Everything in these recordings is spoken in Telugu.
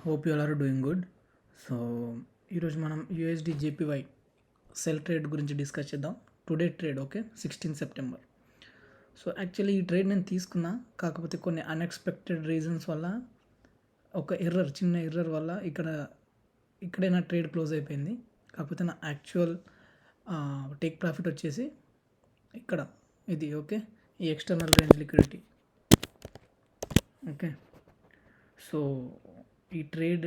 Hope you all are doing good. So ఈరోజు మనం యూఎస్డి జేపీవై సెల్ ట్రేడ్ గురించి డిస్కస్ చేద్దాం. Today trade, okay, 16 September. So actually ఈ ట్రేడ్ నేను తీసుకున్నా, కాకపోతే కొన్ని అన్ఎక్స్పెక్టెడ్ రీజన్స్ వల్ల ఒక చిన్న ఎర్రర్ వల్ల ఇక్కడే నా ట్రేడ్ క్లోజ్ అయిపోయింది. కాకపోతే నా యాక్చువల్ టేక్ ప్రాఫిట్ వచ్చేసి ఇక్కడ ఇది, ఓకే, ఈ external range liquidity. Okay, so ఈ ట్రేడ్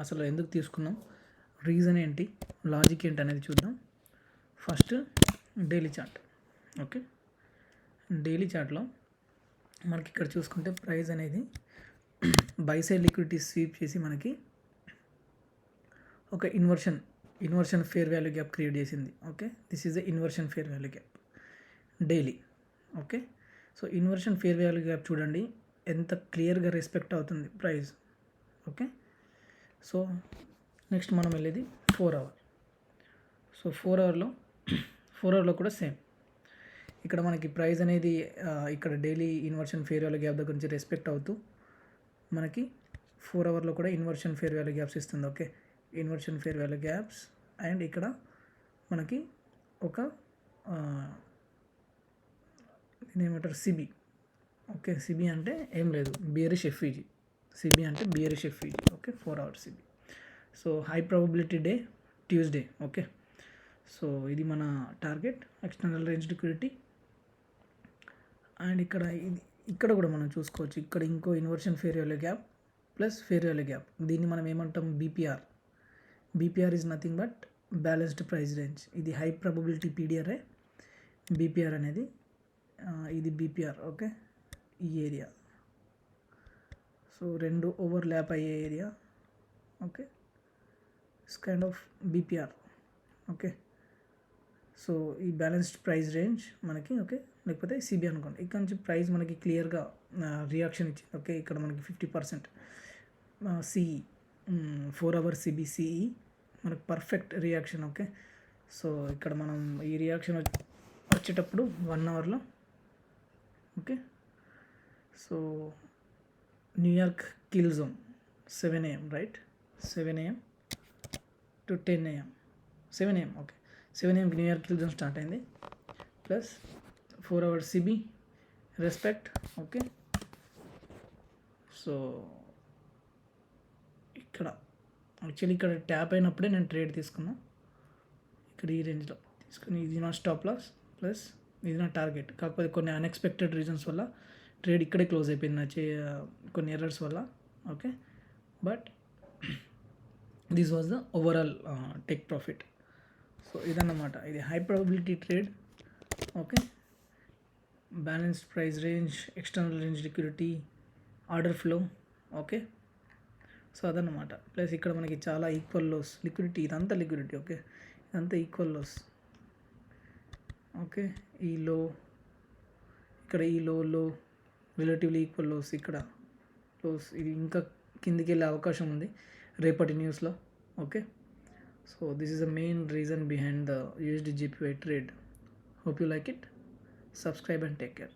అసలు ఎందుకు తీసుకున్నాం, రీజన్ ఏంటి, లాజిక్ ఏంటి అనేది చూద్దాం. First daily chart. Okay, daily చార్ట్లో మనకి ఇక్కడ చూసుకుంటే ప్రైస్ అనేది బై సైడ్ లిక్విడిటీ స్వీప్ చేసి మనకి ఒక inversion fair value gap create చేసింది. Okay, this is the inversion fair value gap daily. Okay, so inversion fair value gap చూడండి ఎంత క్లియర్గా రెస్పెక్ట్ అవుతుంది ప్రైస్. ఓకే, సో నెక్స్ట్ మనం వెళ్ళేది 4 అవర్. సో 4 అవర్లో కూడా సేమ్. ఇక్కడ మనకి ప్రైస్ అనేది ఇక్కడ daily inversion fair value gap దగ్గర నుంచి రెస్పెక్ట్ అవుతూ మనకి 4 అవర్లో కూడా ఇన్వర్షన్ ఫేర్ వాల్యూ గ్యాప్స్ ఇస్తుంది. Okay, inversion fair value gaps. And ఇక్కడ మనకి ఒక ఏమంటారు, సిబి. ఓకే, సిబి అంటే ఏం లేదు, బియరిష్ ఎఫ్ఈజీ. సిబి అంటే bearish FVG. Okay, 4 hours CB. So high probability day Tuesday. Okay, so ఇది మన target external range liquidity. And ఇక్కడ కూడా మనం చూసుకోవచ్చు, ఇక్కడ ఇంకో inversion fair value gap plus fair value gap. దీన్ని మనం ఏమంటాం, BPR. BPR is nothing but balanced price range. ఇది హై ప్రాబబిలిటీ పీడిఆర్ఏ. బీపీఆర్ అనేది ఇది బీపీఆర్. ఓకే, ఈ ఏరియా, సో రెండు ఓవర్లాప్ అయ్యే area. Okay, it's kind of BPR. Okay, so ఈ బ్యాలెన్స్డ్ ప్రైస్ రేంజ్ మనకి, ఓకే, లేకపోతే సిబి అనుకోండి. ఇక్కడ నుంచి ప్రైస్ మనకి క్లియర్గా రియాక్షన్ ఇచ్చింది. ఓకే, ఇక్కడ మనకి 50% సిఈ, 4 అవర్ సిబిసిఈ మనకు పర్ఫెక్ట్ రియాక్షన్. ఓకే, సో ఇక్కడ మనం ఈ రియాక్షన్ వచ్చేటప్పుడు 1 అవర్లో, okay, so New York kill zone 7 AM, right, 7 AM to 10 AM, 7 AM. Okay, 7 AMకి న్యూయార్క్ కిల్ జోన్ స్టార్ట్ అయింది, ప్లస్ 4 అవర్స్ సిబి రెస్పెక్ట్. ఓకే, సో యాక్చువల్లీ ఇక్కడ ట్యాప్ అయినప్పుడే నేను ట్రేడ్ తీసుకున్నాను. ఇక్కడ ఈ రేంజ్లో తీసుకుని, ఇది నా స్టాప్ లాస్ ప్లస్ ఇది నా టార్గెట్. కాకపోతే కొన్ని అన్ఎక్స్పెక్టెడ్ రీజన్స్ వల్ల ట్రేడ్ ఇక్కడే క్లోజ్ అయిపోయింది నా కొన్ని ఎర్రర్స్ వల్ల. Okay, but this was the overall take profit. So ఇదన్నమాట, ఇది high probability trade. Okay, balanced price range, external range liquidity, order flow. Okay, so అదన్నమాట. ప్లస్ ఇక్కడ మనకి చాలా ఈక్వల్ లోస్, లిక్విడిటీ, ఇదంతా లిక్విడిటీ. ఓకే, ఇదంతా ఈక్వల్ లోస్. ఓకే, ఈ లో, ఇక్కడ ఈ లో రిలేటివ్లీ ఈక్వల్ లోస్, ఇక్కడ లోస్. ఇది ఇంకా కిందికి వెళ్ళే అవకాశం ఉంది రేపటి న్యూస్లో. Okay, so this is the main reason behind the USD జేపీవై trade. Hope you like it. Subscribe and take care.